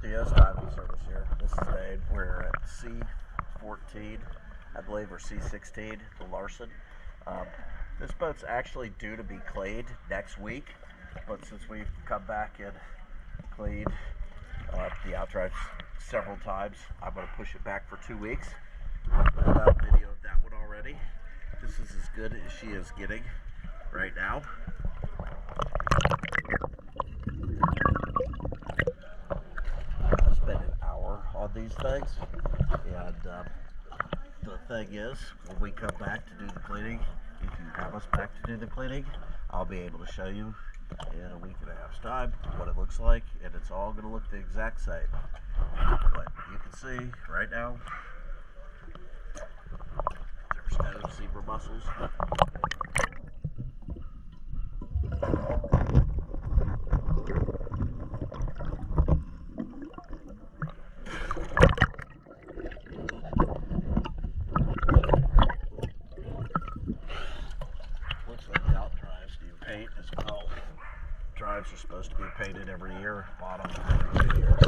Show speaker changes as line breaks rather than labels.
Diaz diving service here. This is Dave. We're at C14, I believe, or C16, the Larson. This boat's actually due to be cleaned next week, but since we've come back and cleaned the outdrives several times, I'm going to push it back for 2 weeks. I've put out a video of that one already. This is as good as she is getting right now. I spent an hour on these things, and the thing is, when we come back to do the cleaning, if you have us back to do the cleaning, I'll be able to show you in a week and a half's time what it looks like, and it's all going to look the exact same. But you can see right now, there's no zebra mussels. Looks like the outdrives need paint as well. Drives are supposed to be painted every year, bottom every 2 years.